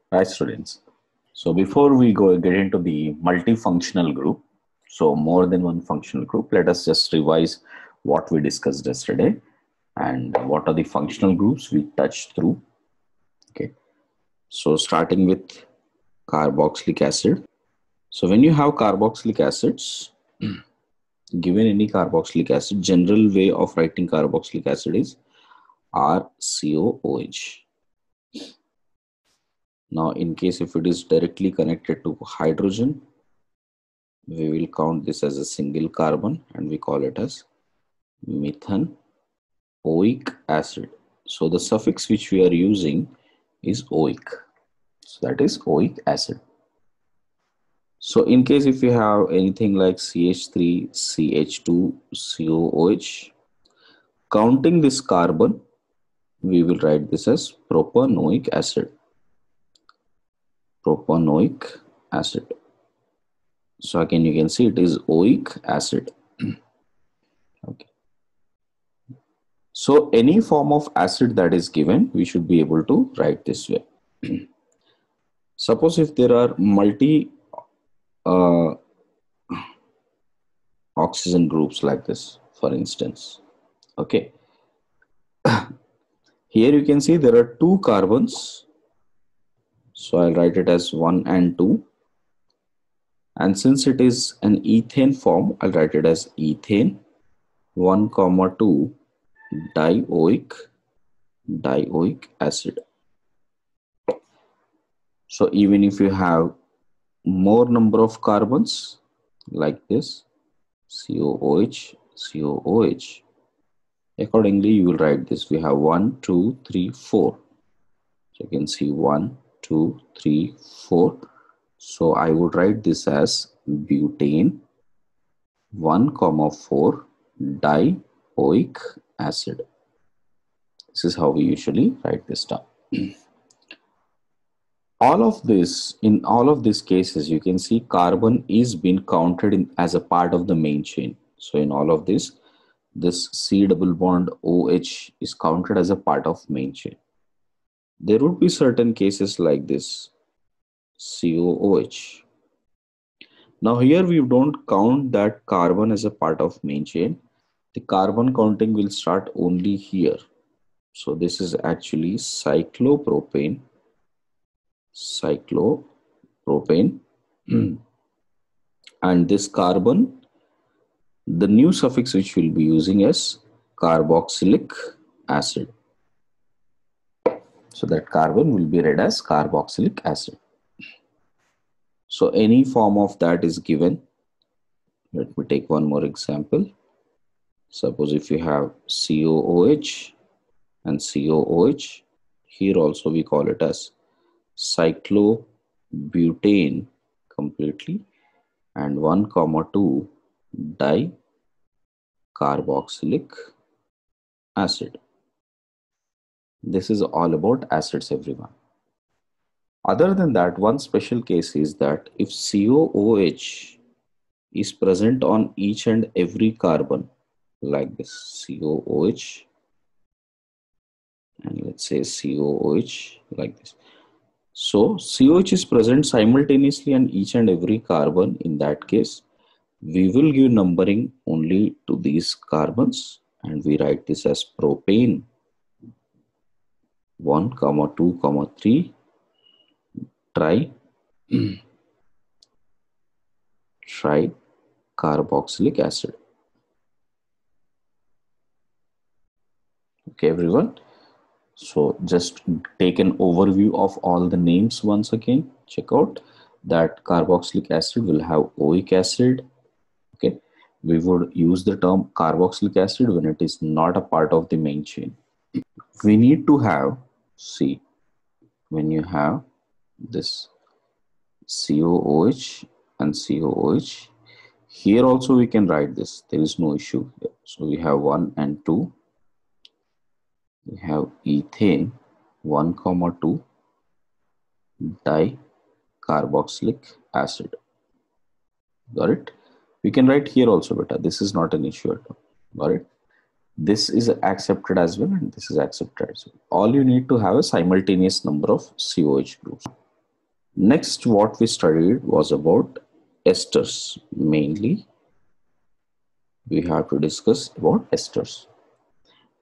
Right, students. So before we go get into the multifunctional group, so more than one functional group, let us just revise what we discussed yesterday and what are the functional groups we touched through. Okay. So starting with carboxylic acid. So when you have carboxylic acids, given any carboxylic acid, general way of writing carboxylic acid is RCOOH. Now, in case if it is directly connected to hydrogen, we will count this as a single carbon and we call it as methanoic acid. So the suffix which we are using is oic. So that is oic acid. So in case if you have anything like CH3, CH2, COOH, counting this carbon, we will write this as propanoic acid. Propanoic acid. So again, you can see it is oic acid. Okay. So any form of acid that is given, we should be able to write this way. Suppose if there are multi oxygen groups like this, for instance. Okay. Here you can see there are two carbons. So I'll write it as 1 and 2. And since it is an ethane form, I'll write it as ethane 1, 2 dioic acid. So even if you have more number of carbons like this, COOH, COOH, accordingly you will write this. We have 1, 2, 3, 4. So you can see 1, 2, 3, 4. So I would write this as butane 1, 4 dioic acid. This is how we usually write this down. All of this, in all of these cases, you can see carbon is being counted in as a part of the main chain. So in all of this C double bond OH is counted as a part of main chain. There would be certain cases like this, COOH. Now here we don't count that carbon as a part of main chain. The carbon counting will start only here. So this is actually cyclopropane. And this carbon, the new suffix which we'll be using is carboxylic acid. So that carbon will be read as carboxylic acid. So any form of that is given. Let me take one more example. Suppose if you have COOH and COOH, here also we call it as cyclobutane completely and 1, 2 dicarboxylic acid. This is all about acids, everyone. Other than that, one special case is that if COOH is present on each and every carbon like this, COOH, and let's say COOH like this. So COH is present simultaneously on each and every carbon. In that case, we will give numbering only to these carbons and we write this as propane 1, 2, 3 tricarboxylic acid. Okay, everyone. So just take an overview of all the names once again. Check out that carboxylic acid will have oic acid. Okay, we would use the term carboxylic acid when it is not a part of the main chain. We need to have, see, when you have this COOH and COOH, here also we can write this. There is no issue here. So we have 1 and 2. We have ethane 1, 2 dicarboxylic acid. Got it? We can write here also, beta. This is not an issue at all. Got it? This is accepted as well and this is accepted as well. All you need to have a simultaneous number of COH groups. Next, what we studied was about esters. Mainly, we have to discuss about esters.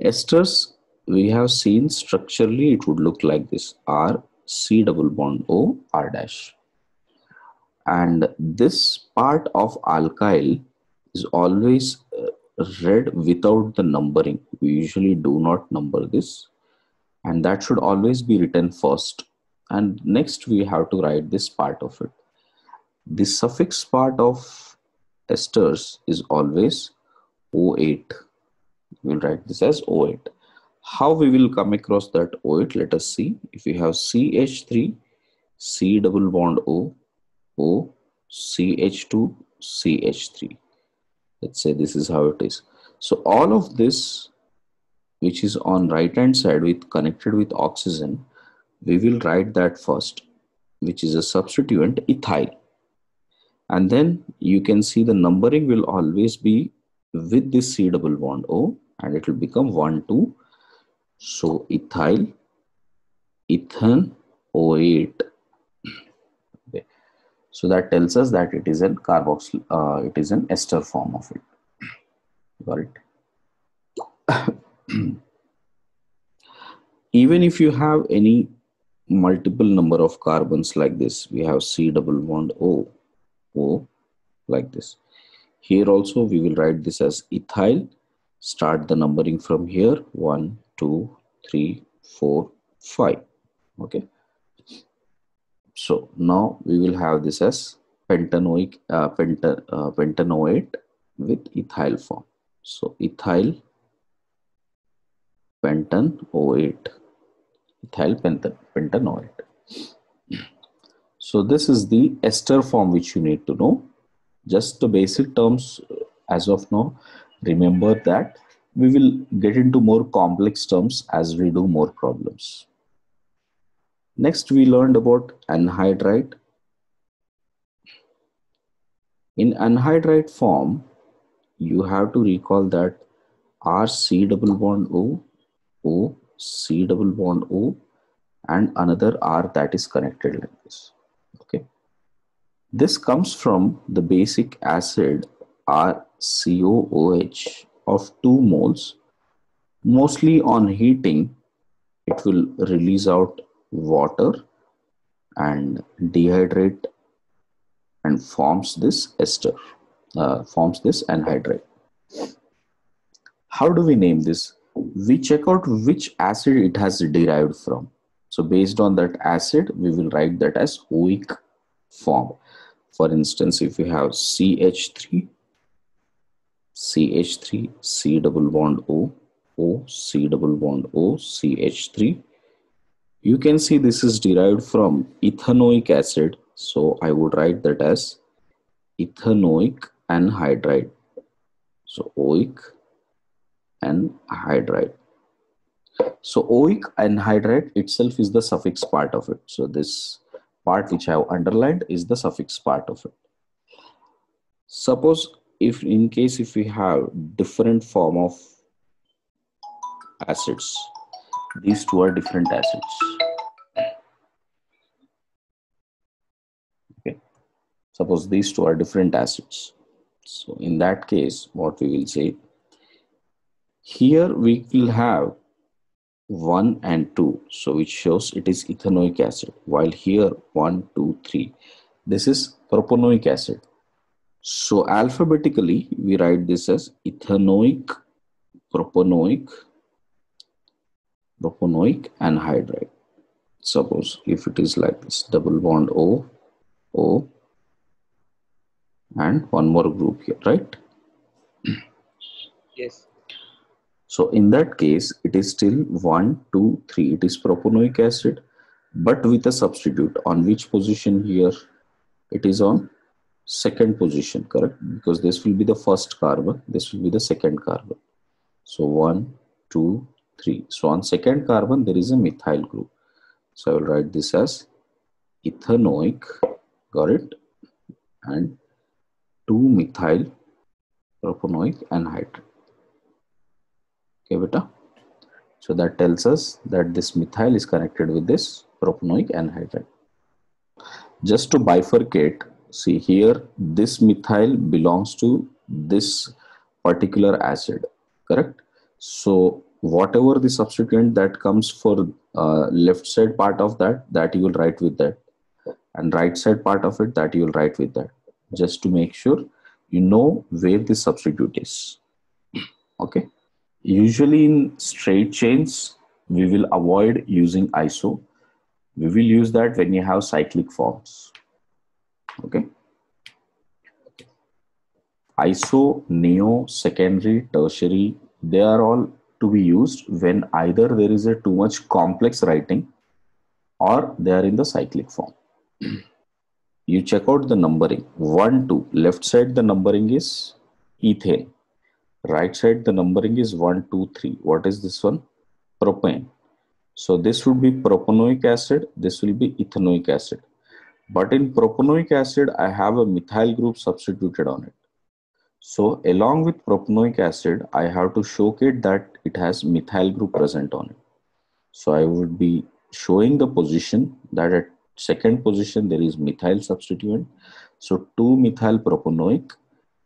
Esters, we have seen structurally it would look like this: R, C double bond O, R dash. And this part of alkyl is always read without the numbering. We usually do not number this, and that should always be written first. And next, we have to write this part of it. The suffix part of esters is always O8. We'll write this as O8. How we will come across that O8? Let us see. If we have CH3, C double bond O, O, CH2, CH3. Let's say this is how it is. So all of this, which is on right hand side with connected with oxygen, we will write that first, which is a substituent ethyl. And then you can see the numbering will always be with this C double bond O, and it will become 1, 2. So ethyl, ethane, O8. Okay. So that tells us that it is an carboxyl, it is an ester form of it. Got it? Even if you have any multiple number of carbons like this, we have C double bond O, O like this. Here also we will write this as ethyl. Start the numbering from here: 1, 2, 3, 4, 5. Okay. So now we will have this as pentanoate with ethyl form. So ethyl pentanoate, ethyl pentanoate. So this is the ester form which you need to know. Just the basic terms as of now. Remember that we will get into more complex terms as we do more problems. Next, we learned about anhydride. In anhydride form, you have to recall that R C double bond O, O C double bond O, and another R that is connected like this. Okay. This comes from the basic acid RCOOH of 2 moles. Mostly on heating, it will release out water and dehydrate and forms this ester, forms this anhydride. How do we name this? We check out which acid it has derived from. So based on that acid, we will write that as oic form. For instance, if we have CH3, CH3, C double bond O, O, C double bond O, CH3. You can see this is derived from ethanoic acid. So I would write that as ethanoic anhydride. So oic anhydride. So oic anhydride itself is the suffix part of it. So this part which I have underlined is the suffix part of it. Suppose if in case if we have different form of acids, these two are different acids. Okay. Suppose these two are different acids. So in that case, what we will say, here we will have 1 and 2, so which shows it is ethanoic acid, while here 1, 2, 3, this is propanoic acid. So alphabetically we write this as ethanoic, propanoic anhydride. Suppose if it is like this, double bond O, O, and one more group here, right? Yes. So in that case, it is still 1, 2, 3. It is propanoic acid, but with a substitute. On which position here? It is on second position, correct? Because this will be the first carbon. This will be the second carbon. So 1, 2, 3. So on second carbon, there is a methyl group. So I will write this as ethanoic, got it? And 2-methyl propanoic anhydride. Okay, beta. So that tells us that this methyl is connected with this propanoic anhydride. Just to bifurcate, see here, this methyl belongs to this particular acid, correct? So whatever the substituent that comes for left side part of that you will write with that, and right side part of it that you will write with that, just to make sure you know where the substitute is. Okay. Usually in straight chains, we will avoid using iso. We will use that when you have cyclic forms. Okay. Iso, neo, secondary, tertiary, they are all to be used when either there is a too much complex writing or they are in the cyclic form. You check out the numbering. 1, 2. Left side the numbering is ethane. Right side the numbering is 1, 2, 3. What is this one? Propane. So this would be propanoic acid. This will be ethanoic acid. But in propanoic acid, I have a methyl group substituted on it. So along with propanoic acid, I have to showcase that it has methyl group present on it. So I would be showing the position that at second position there is methyl substituent. So 2-methyl propanoic,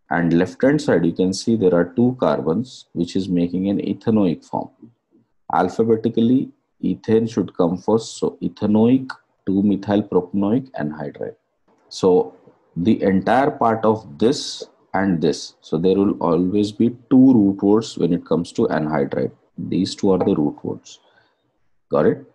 and left hand side you can see there are 2 carbons which is making an ethanoic form. Alphabetically, ethane should come first. So ethanoic, 2-methyl propanoic anhydride. So the entire part of this and this, so there will always be 2 root words when it comes to anhydride. These 2 are the root words. Got it?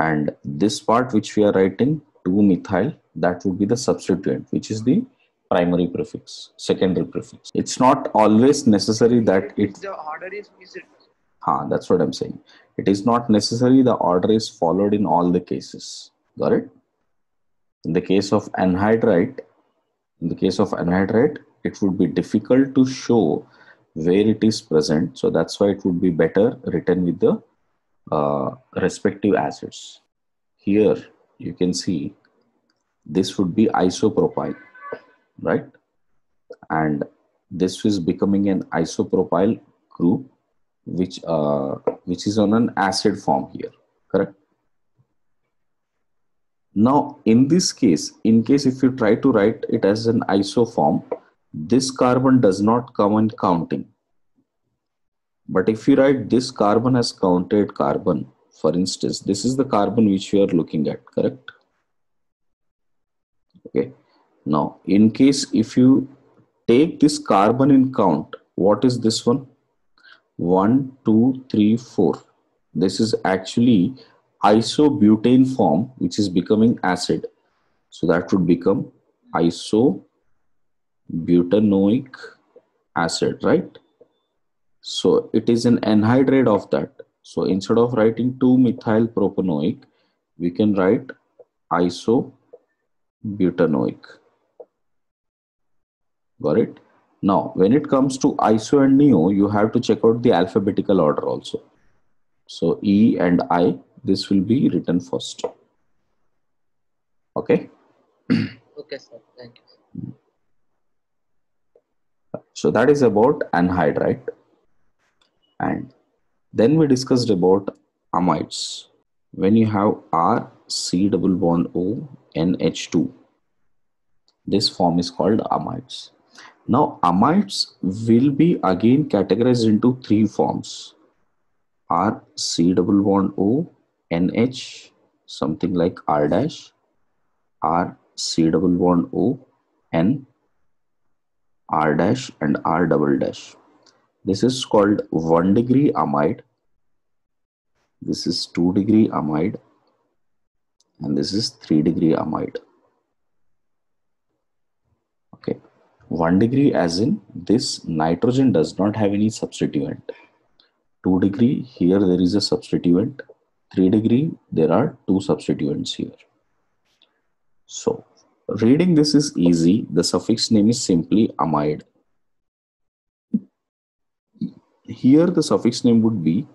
And this part which we are writing, 2-methyl, that would be the substituent, which is the primary prefix, secondary prefix. It's not always necessary that the order is missed. That's what I'm saying. It is not necessary the order is followed in all the cases. Got it? In the case of anhydride, it would be difficult to show where it is present. So that's why it would be better written with the respective acids. Here you can see this would be isopropyl, right? And this is becoming an isopropyl group, which is on an acid form here, correct? Now, in this case, in case if you try to write it as an iso form, this carbon does not come in counting. But if you write this carbon as counted carbon, for instance, this is the carbon which you are looking at, correct? Okay. Now, in case if you take this carbon in count, what is this one? 1, 2, 3, 4. This is actually isobutane form, which is becoming acid. So that would become isobutanoic acid, right? So it is an anhydride of that. So instead of writing 2-methyl propanoic, we can write isobutanoic. Got it? Now, when it comes to iso and neo, you have to check out the alphabetical order also. So E and I, this will be written first. Okay? Okay, sir. Thank you. So that is about anhydride. And then we discussed about amides. When you have R, C double bond O, NH2, this form is called amides. Now, amides will be again categorized into 3 forms. R, C double bond O, NH, something like R dash, R, C double bond O, N, R dash, and R double dash. This is called 1-degree amide. This is 2-degree amide. And this is 3-degree amide. Okay. 1-degree as in this nitrogen does not have any substituent. 2-degree, here there is a substituent. 3-degree, there are 2 substituents here. So, reading this is easy. The suffix name is simply amide. Here the suffix name would be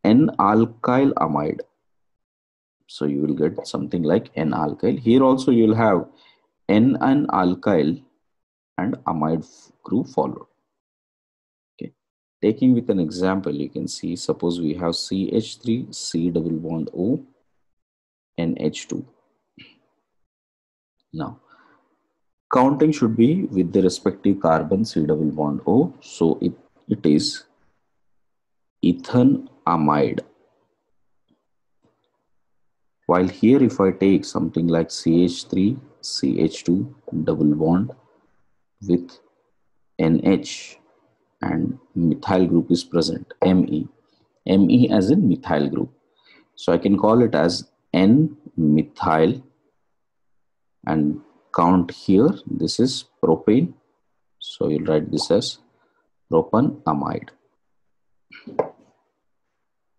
N-alkyl amide. So you will get something like N-alkyl. Here also you will have N and alkyl and amide group followed. Okay. Taking with an example, you can see, suppose we have CH3, C double bond O, NH2. Now counting should be with the respective carbon C double bond O. So it is ethanamide. While here if I take something like CH3, CH2 double bond with NH and methyl group is present, Me. Me as in methyl group. So I can call it as N-methyl and count here. This is propane. So you'll write this as propanamide.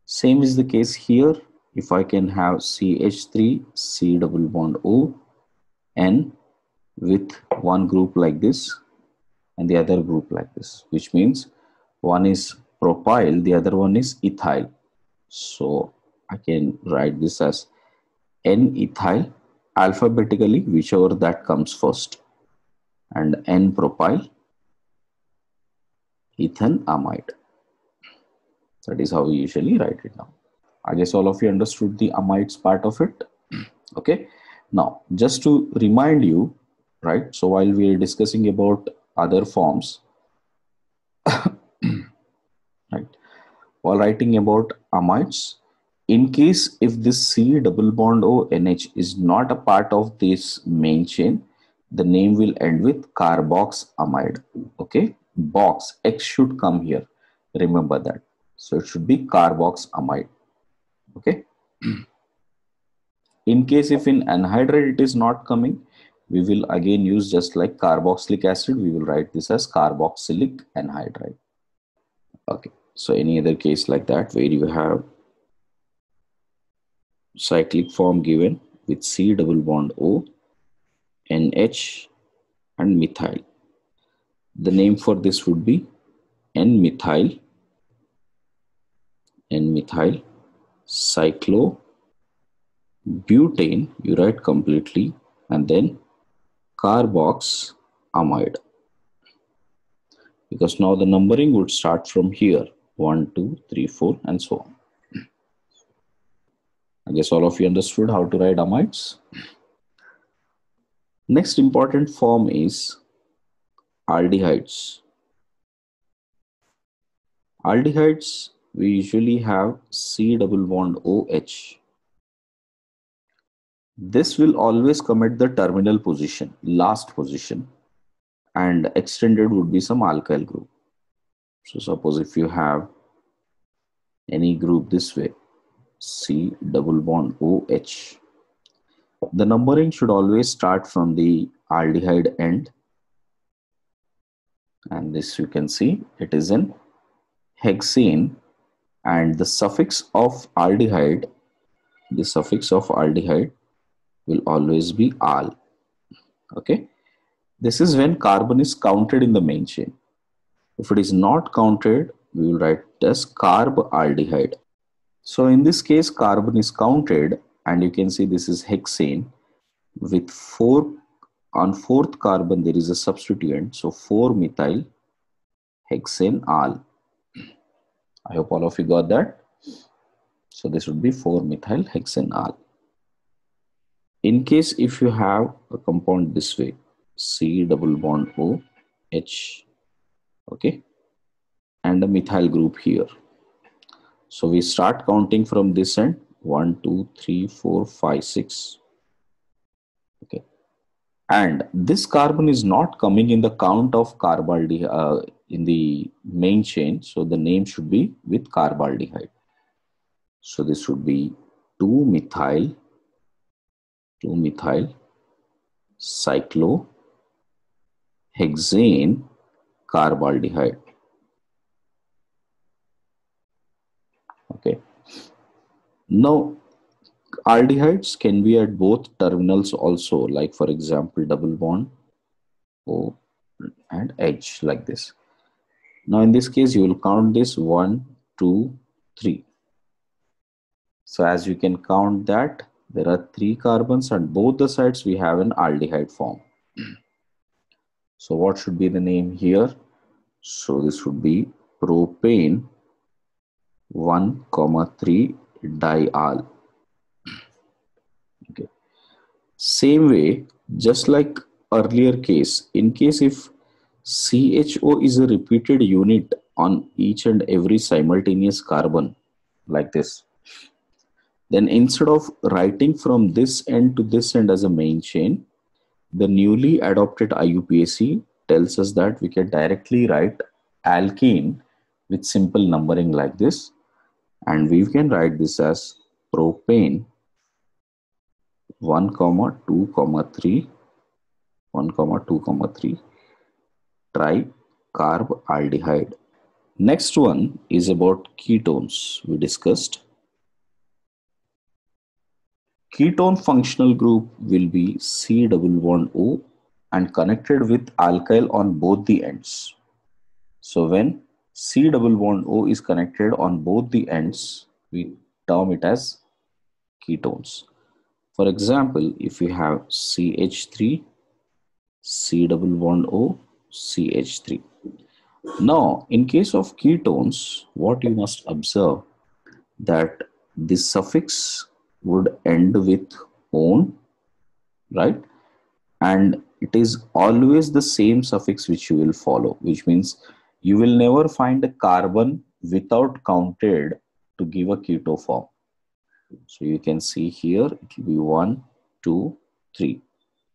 Same is the case here. If I can have CH3, C double bond O, N with one group like this and the other group like this, which means one is propyl, the other one is ethyl. So I can write this as N-ethyl alphabetically, whichever that comes first, and N-propyl ethanamide. That is how we usually write it down. I guess all of you understood the amides part of it. Okay. Now, just to remind you, right? So while we are discussing about other forms, right? While writing about amides, in case if this C double bond O NH is not a part of this main chain, the name will end with carboxamide. Okay, box X should come here. Remember that. So it should be carboxamide. Okay. In case if in anhydride it is not coming, we will again use just like carboxylic acid. We will write this as carboxylic anhydride. Okay. So any other case like that where you have cyclic form given with C double bond O, NH and methyl. The name for this would be N-methyl cyclobutane, you write completely, and then carboxamide. Because now the numbering would start from here, 1, 2, 3, 4 and so on. I guess all of you understood how to write amides. Next important form is aldehydes. Aldehydes, we usually have C double bond OH. This will always come at the terminal position, last position, and extended would be some alkyl group. So suppose if you have any group this way, C double bond OH, the numbering should always start from the aldehyde end, and this you can see it is in hexane, and the suffix of aldehyde will always be al. Okay, this is when carbon is counted in the main chain. If it is not counted, we will write it as carbaldehyde. So in this case, carbon is counted, and you can see this is hexane with 4 on 4th carbon there is a substituent, so 4-methyl hexane al. I hope all of you got that. So this would be 4-methyl hexane al. In case if you have a compound this way, C double bond O H, okay, and a methyl group here. So we start counting from this end, 1, 2, 3, 4, 5, 6. Okay, and this carbon is not coming in the count of carbaldehyde in the main chain, so the name should be with carbaldehyde. So this would be 2-methyl cyclohexane carbaldehyde. Okay. Now, aldehydes can be at both terminals also, like for example, double bond O and H like this. Now, in this case, you will count this 1, 2, 3. So as you can count that, there are 3 carbons and both the sides we have an aldehyde form. So what should be the name here? So this would be propane 1,3 dial. Okay. Same way, Just like earlier case, in case if CHO is a repeated unit on each and every simultaneous carbon like this, then instead of writing from this end to this end as a main chain, the newly adopted IUPAC tells us that we can directly write alkene with simple numbering like this, and we can write this as propane 1 comma 2 comma 3 1 comma 2 comma 3 tricarbaldehyde. Next one is about ketones. We discussed ketone functional group will be C double bond O and connected with alkyl on both the ends. So when C double bond O is connected on both the ends, we term it as ketones. For example, if you have CH3, C double bond O, CH3. Now, in case of ketones, what you must observe that this suffix would end with "on", right? And it is always the same suffix which you will follow, which means you will never find a carbon without counted to give a keto form. So you can see here it will be 1, 2, 3.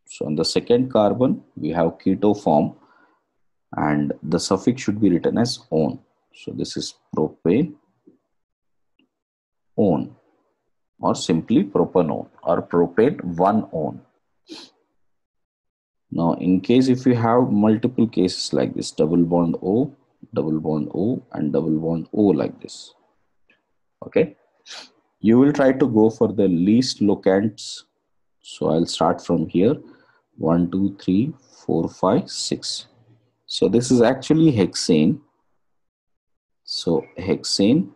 So on the second carbon we have keto form and the suffix should be written as "on". So this is propane "on" or simply propanone or propane 1-on. Now in case if you have multiple cases like this, double bond O and double bond O like this, okay, you will try to go for the least locants. So I'll start from here, 1, 2, 3, 4, 5, 6. So this is actually hexane. So hexane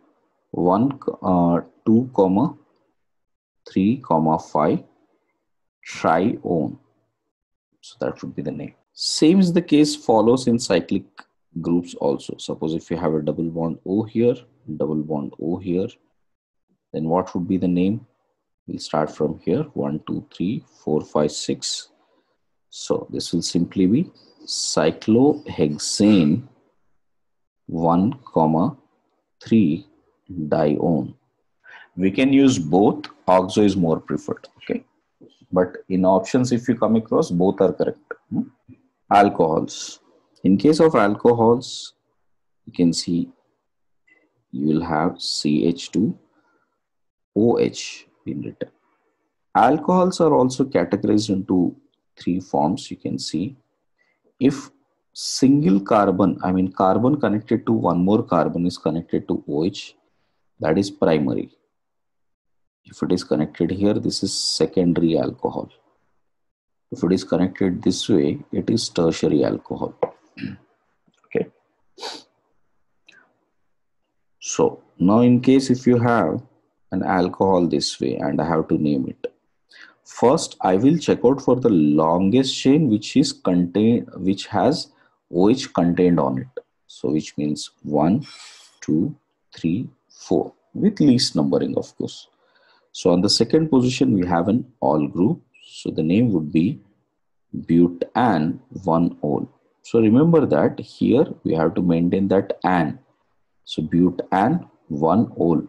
1, 2, 3, 5 trione. So that would be the name. Same is the case follows in cyclic groups also. Suppose if you have a double bond O here, double bond O here, then what would be the name? We'll start from here, 1, 2, 3, 4, 5, 6. So this will simply be cyclohexane 1, 3 dione. We can use both, oxo is more preferred, okay? But in options, if you come across, both are correct. Alcohols. In case of alcohols, you can see you will have CH2OH in written. Alcohols are also categorized into 3 forms. You can see if single carbon, I mean carbon connected to one more carbon is connected to OH, that is primary. If it is connected here, this is secondary alcohol. If it is connected this way, it is tertiary alcohol. Okay. So now in case if you have an alcohol this way and I have to name it, first I will check out for the longest chain which is contained, which has OH contained on it. So which means 1, 2, 3, 4 with least numbering, of course. So on the second position we have an all group. So the name would be butan 1-ol. So remember that here we have to maintain that an. So butan 1-ol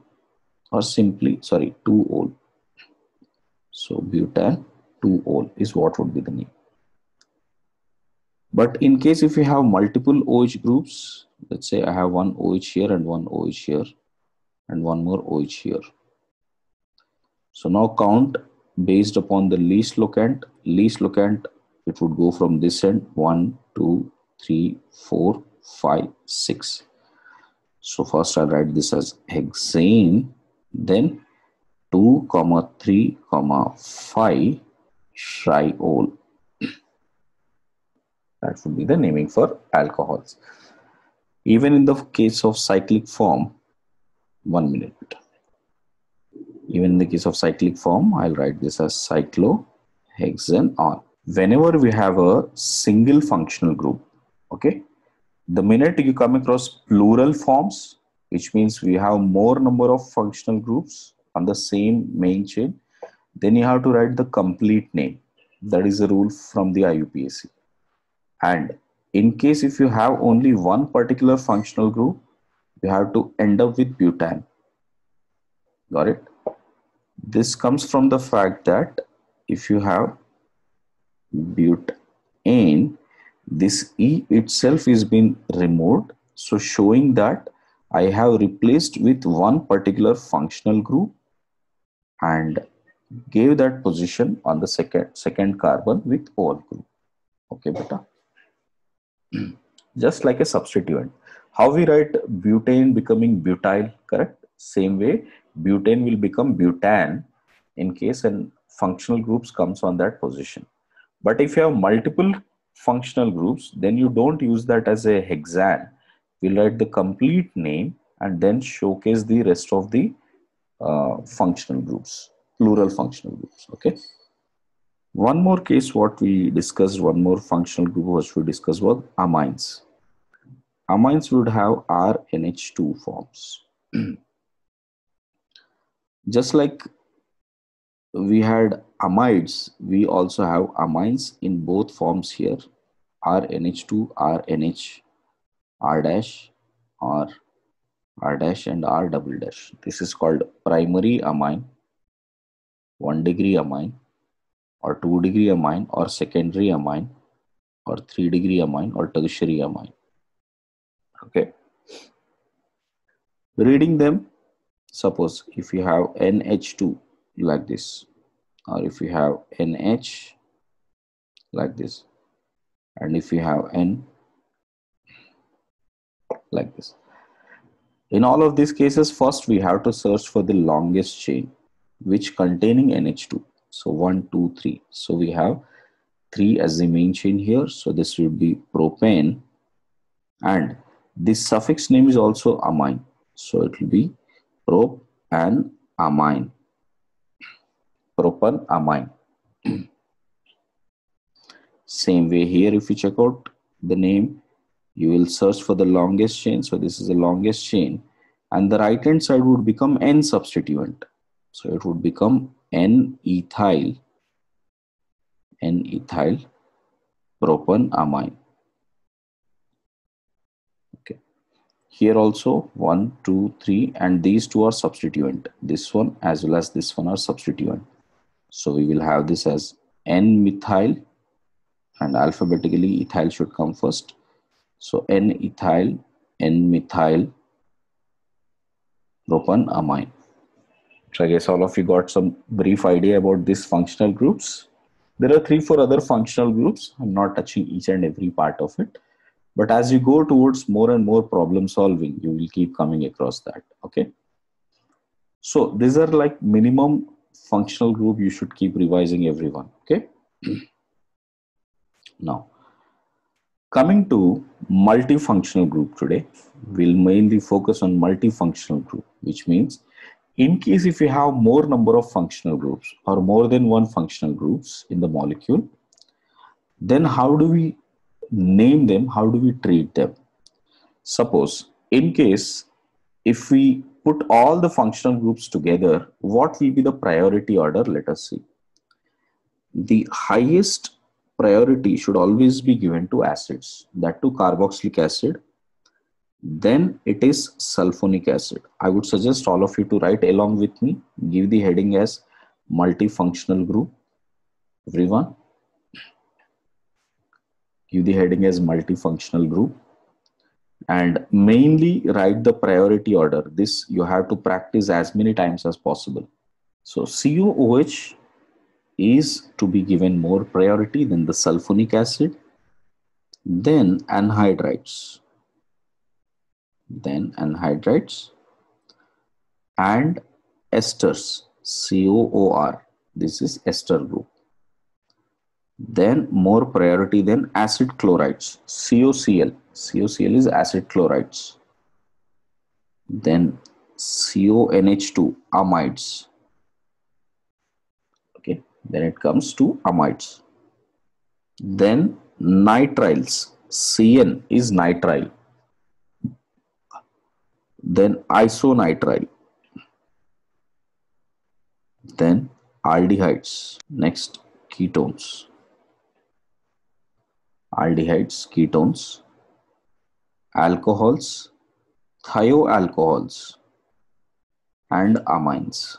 or simply 2-ol. So butan 2-ol is what would be the name. But in case if you have multiple OH groups, let's say I have one OH here and one OH here and one more OH here. So now count based upon the least locant. Least locant, it would go from this end 1, 2, 3, 4, 5, 6. So first I'll write this as hexane, then 2, 3, 5 triol. That would be the naming for alcohols. Even in the case of cyclic form, 1 minute. Even in the case of cyclic form, I'll write this as cyclohexane. Whenever we have a single functional group, okay, the minute you come across plural forms, which means we have more number of functional groups on the same main chain, then you have to write the complete name. That is a rule from the IUPAC. And in case if you have only one particular functional group, you have to end up with butane. Got it? This comes from the fact that if you have butane, this E itself is been removed, so showing that I have replaced with one particular functional group and gave that position on the second carbon with OL group. Okay, beta. Just like a substituent. How we write butane becoming butyl, correct? Same way, butane will become butane in case an functional groups comes on that position. But if you have multiple functional groups, then you don't use that as a hexane. We'll write the complete name and then showcase the rest of the functional groups, plural functional groups. Okay. One more case, what we discussed, one more functional group which we discussed was amines. Amines would have RNH2 forms. Just like we had amides, we also have amines in both forms here, RNH2, RNH, R dash, or R dash and R double dash. This is called primary amine, 1-degree amine, or 2-degree amine, or secondary amine, or 3-degree amine, or tertiary amine. Okay. Reading them, suppose if you have NH2 like this, or if you have NH like this, and if you have N like this. In all of these cases, first we have to search for the longest chain which containing NH2. So 1, 2, 3. So we have 3 as the main chain here. So this will be propane, and this suffix name is also amine. So it will be prop and amine. Propan amine. Same way here, if you check out the name, you will search for the longest chain. So this is the longest chain, and the right hand side would become N substituent. So it would become N-ethyl propan amine. Okay. Here also 1, 2, 3, and these two are substituent. This one as well as this one are substituent. So we will have this as N-methyl, and alphabetically ethyl should come first. So N-ethyl, N-methyl propan amine. So I guess all of you got some brief idea about these functional groups. There are 3-4 other functional groups. I'm not touching each and every part of it. But as you go towards more and more problem solving, you will keep coming across that. Okay. So these are like minimum functional group you should keep revising, everyone. Okay. Now, coming to multifunctional group today, we'll mainly focus on multifunctional group, which means in case if you have more number of functional groups or more than one functional groups in the molecule, then how do we name them? How do we treat them? Suppose in case if we put all the functional groups together, what will be the priority order? Let us see. The highest priority should always be given to acids, that to carboxylic acid. Then it is sulfonic acid. I would suggest all of you to write along with me. Give the heading as multifunctional group. Everyone, give the heading as multifunctional group, and mainly write the priority order. This you have to practice as many times as possible. So COOH is to be given more priority than the sulfonic acid, then anhydrides, and esters, COOR. This is ester group. Then more priority than acid chlorides, COCl. COCl is acid chlorides. Then CONH2, amides. Okay, then it comes to amides. Then nitriles, CN is nitrile. Then isonitrile. Then aldehydes. Next, ketones. aldehydes, ketones, alcohols, thioalcohols, and amines.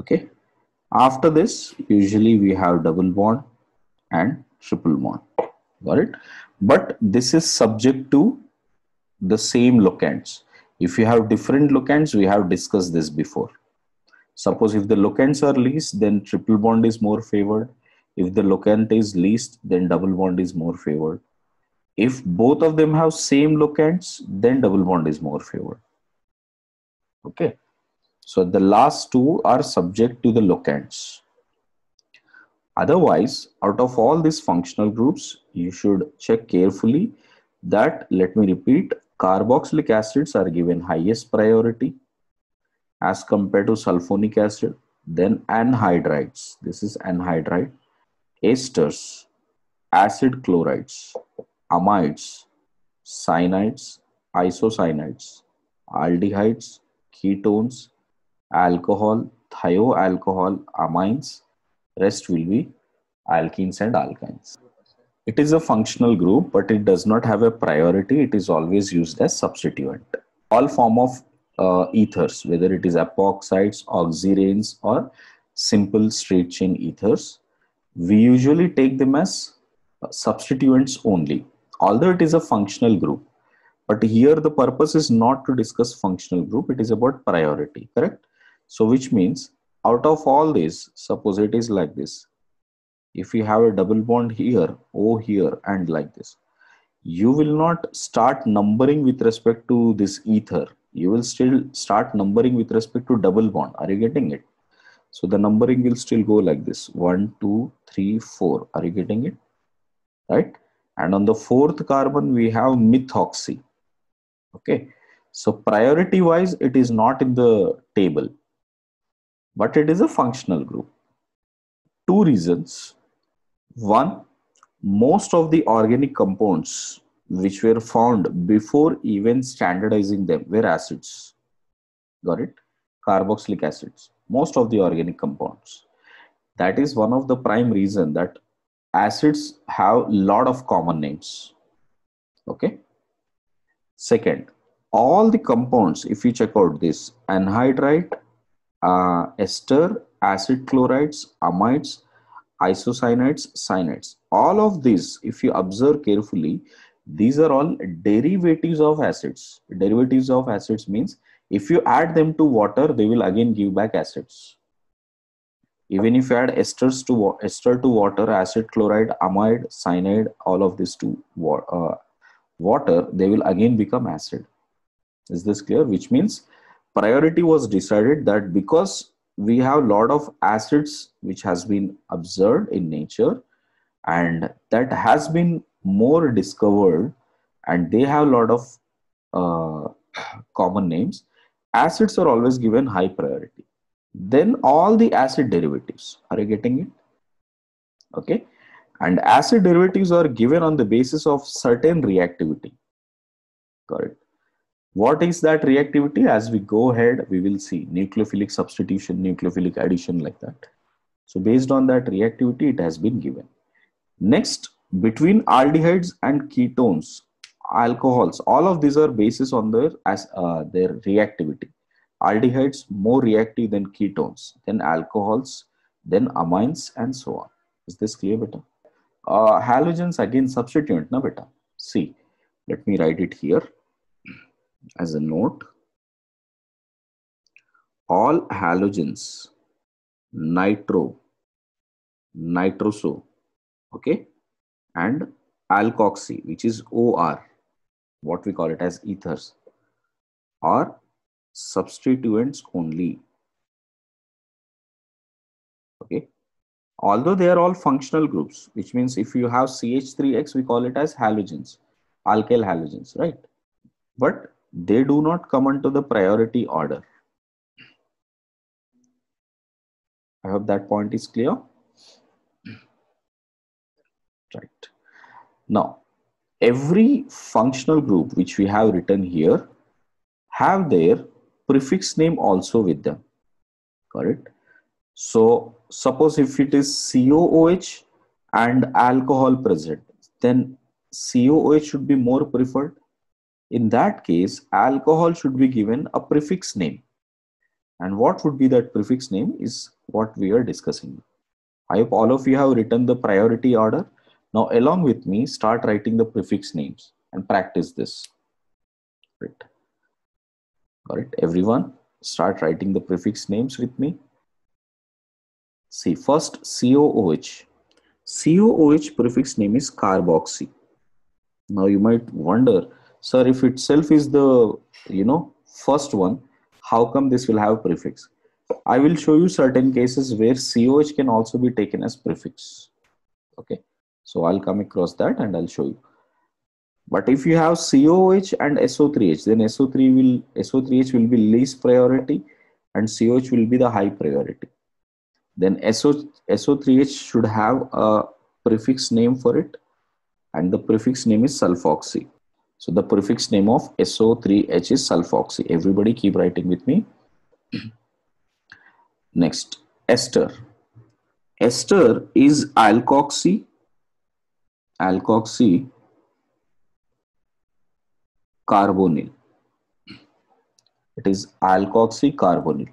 Okay. After this, usually we have double bond and triple bond. Got it? But this is subject to the same locants. If you have different locants, we have discussed this before. Suppose if the locants are least, then triple bond is more favored. If the locant is least, then double bond is more favored. If both of them have same locants, then double bond is more favored. Okay. So the last two are subject to the locants. Otherwise, out of all these functional groups, you should check carefully that, let me repeat, carboxylic acids are given highest priority as compared to sulfonic acid, then anhydrides, this is anhydride, esters, acid chlorides, amides, cyanides, isocyanides, aldehydes, ketones, alcohol, thioalcohol, amines, rest will be alkenes and alkynes. It is a functional group, but it does not have a priority. It is always used as substituent. All form of ethers, whether it is epoxides, oxyranes, or simple straight chain ethers, we usually take them as substituents only, although it is a functional group. But here the purpose is not to discuss functional group, it is about priority, correct? So which means out of all these, suppose it is like this. If you have a double bond here, O here, and like this, you will not start numbering with respect to this ether. You will still start numbering with respect to double bond. Are you getting it? So the numbering will still go like this: 1, 2, 3, 4. Are you getting it? Right? And on the fourth carbon, we have methoxy. Okay. So priority wise, it is not in the table, but it is a functional group. Two reasons. One, most of the organic compounds which were found before even standardizing them were acids. Got it? Carboxylic acids. Most of the organic compounds. That is one of the prime reason that acids have lot of common names. Okay. Second, all the compounds, if you check out this, anhydride, ester, acid chlorides, amides, isocyanides, cyanides, all of these, if you observe carefully, these are all derivatives of acids. Derivatives of acids means if you add them to water, they will again give back acids. Even if you add ester to water, acid chloride, amide, cyanide, all of these to water, they will again become acid. Is this clear? Which means priority was decided that because we have a lot of acids which has been observed in nature and that has been more discovered and they have a lot of common names, acids are always given high priority. Then all the acid derivatives, are you getting it? Okay. And acid derivatives are given on the basis of certain reactivity. Correct. What is that reactivity? As we go ahead, we will see nucleophilic substitution, nucleophilic addition, like that. So based on that reactivity, it has been given. Next, between aldehydes and ketones, alcohols, all of these are basis on their reactivity. Aldehydes more reactive than ketones, then alcohols, then amines, and so on. Is this clear, beta? Halogens again substituent, na beta? See, let me write it here as a note. All halogens, nitro, nitroso, okay, and alkoxy, which is OR, what we call it as ethers, are substituents only. Okay, although they are all functional groups, which means if you have CH3X, we call it as halogens, alkyl halogens, right? But they do not come into the priority order. I hope that point is clear. Right. Now, every functional group which we have written here have their prefix name also with them. Correct? So suppose if it is COOH and alcohol present, then COOH should be more preferred. In that case, alcohol should be given a prefix name. And what would be that prefix name is what we are discussing. I hope all of you have written the priority order. Now, along with me, start writing the prefix names and practice this. Right. Got it? Everyone, start writing the prefix names with me. See, first COOH. COOH prefix name is carboxy. Now you might wonder, sir, if itself is the first one, how come this will have prefix? I will show you certain cases where COH can also be taken as prefix. Okay, so I'll come across that and I'll show you. But if you have COH and SO3H, then SO3H will be least priority and COH will be the high priority. Then SO3H should have a prefix name for it, and the prefix name is sulfoxy. So the prefix name of SO3H is sulfoxy. Everybody keep writing with me. Next, ester. Ester is alkoxy carbonyl. It is alkoxy carbonyl.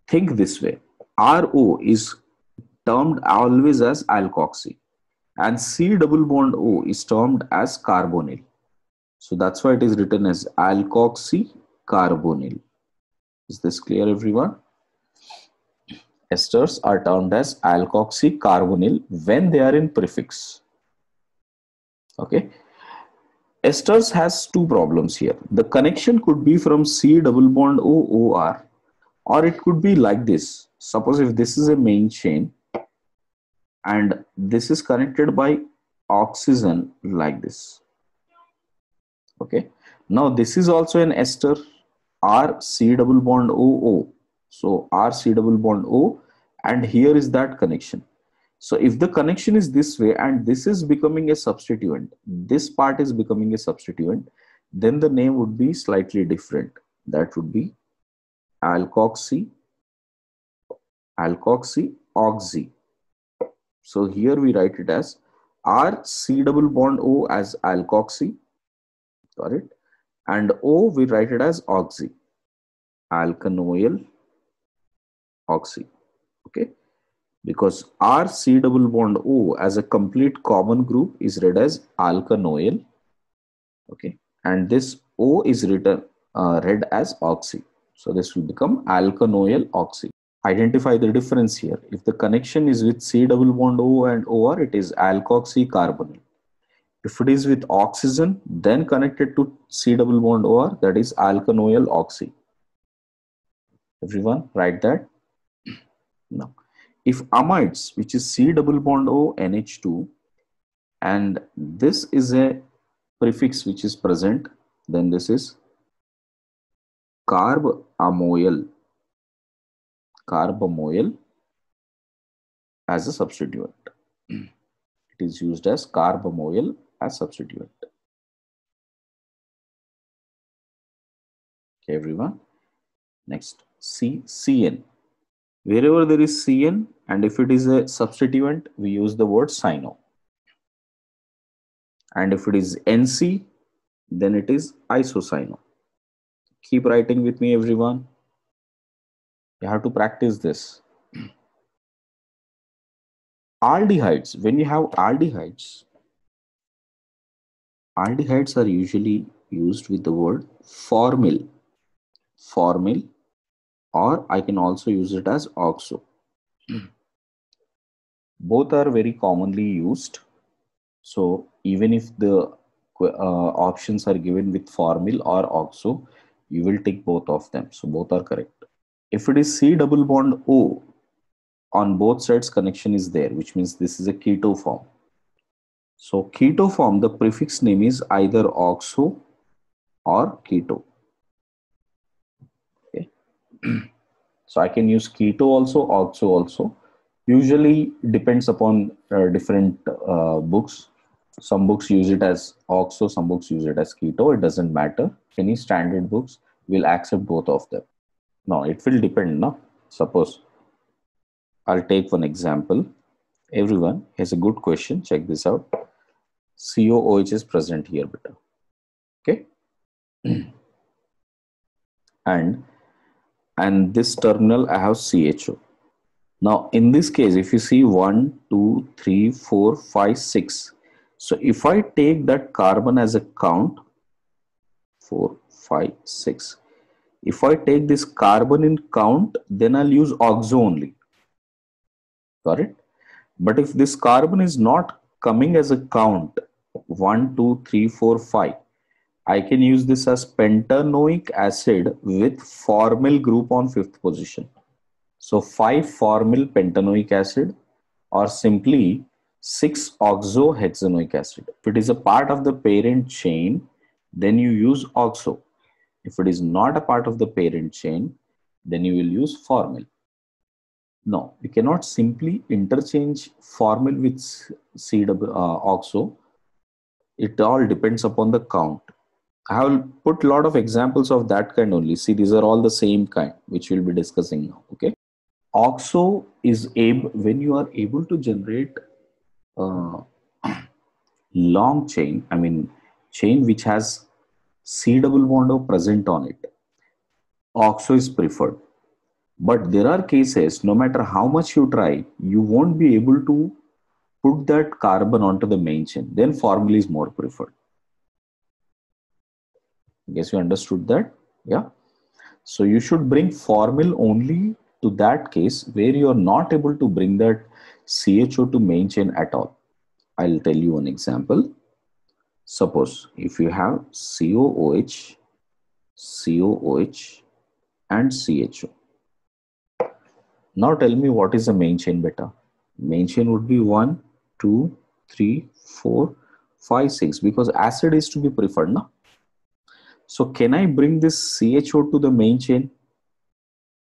Think this way. RO is termed always as alkoxy and C double bond O is termed as carbonyl. So that's why it is written as alkoxy carbonyl. Is this clear, everyone? Esters are termed as alkoxy carbonyl when they are in prefix. Okay. Esters has two problems here. The connection could be from C double bond O OR, or it could be like this. Suppose if this is a main chain and this is connected by oxygen like this. Okay. Now this is also an ester, R C double bond O O. So R C double bond O, and here is that connection. So if the connection is this way and this is becoming a substituent, this part is becoming a substituent, then the name would be slightly different. That would be alkoxy oxy. So here we write it as R C double bond O as alkoxy, got it? And O we write it as oxy, alkanoyl oxy. Okay, because R C double bond O as a complete common group is read as alkanoyl. Okay, and this O is read as oxy. So this will become alkanoyl oxy. Identify the difference here. If the connection is with C double bond O and OR, it is alkoxy carbonyl. If it is with oxygen, then connected to C double bond OR, that is alkanoyl oxy. Everyone write that. Now, if amides, which is C double bond O NH2, and this is a prefix which is present, then this is carbamoyl as a substituent. It is used as carbamoyl as substituent. Okay, everyone. Next, CN. Wherever there is CN and if it is a substituent, we use the word cyno. And if it is NC, then it is isocyano. Keep writing with me, everyone. You have to practice this. Aldehydes. When you have aldehydes are usually used with the word formyl, or I can also use it as oxo. Both are very commonly used. So even if the options are given with formyl or oxo, you will take both of them. So both are correct. If it is C double bond O, on both sides connection is there, which means this is a keto form. So keto form, the prefix name is either oxo or keto. Okay. So I can use keto also, oxo also. Usually depends upon different books. Some books use it as oxo, some books use it as keto. It doesn't matter. Any standard books will accept both of them. Now it will depend. No? Suppose I'll take one example. Everyone, here's a good question. Check this out. COOH is present here, beta. Okay. and this terminal I have CHO. Now in this case, if you see 1, 2, 3, 4, 5, 6. So if I take that carbon as a count, 4, 5, 6. If I take this carbon in count, then I'll use oxo only. Got it? But if this carbon is not coming as a count, 1, 2, 3, 4, 5, I can use this as pentanoic acid with formyl group on 5th position. So 5-formyl pentanoic acid or simply 6-oxohexanoic acid. If it is a part of the parent chain, then you use oxo. If it is not a part of the parent chain, then you will use formyl. No, you cannot simply interchange formyl with oxo. It all depends upon the count. I will put a lot of examples of that kind only. See, these are all the same kind, which we'll be discussing now. Okay. Oxo is able, when you are able to generate long chain, I mean chain which has C double bond O present on it, oxo is preferred. But there are cases, no matter how much you try, you won't be able to put that carbon onto the main chain. Then formyl is more preferred. I guess you understood that? Yeah. So you should bring formyl only to that case where you are not able to bring that CHO to main chain at all. I'll tell you an example. Suppose if you have COOH, COOH and CHO. Now tell me what is the main chain beta. Main chain would be 1, 2, 3, 4, 5, 6 because acid is to be preferred. No? So can I bring this CHO to the main chain?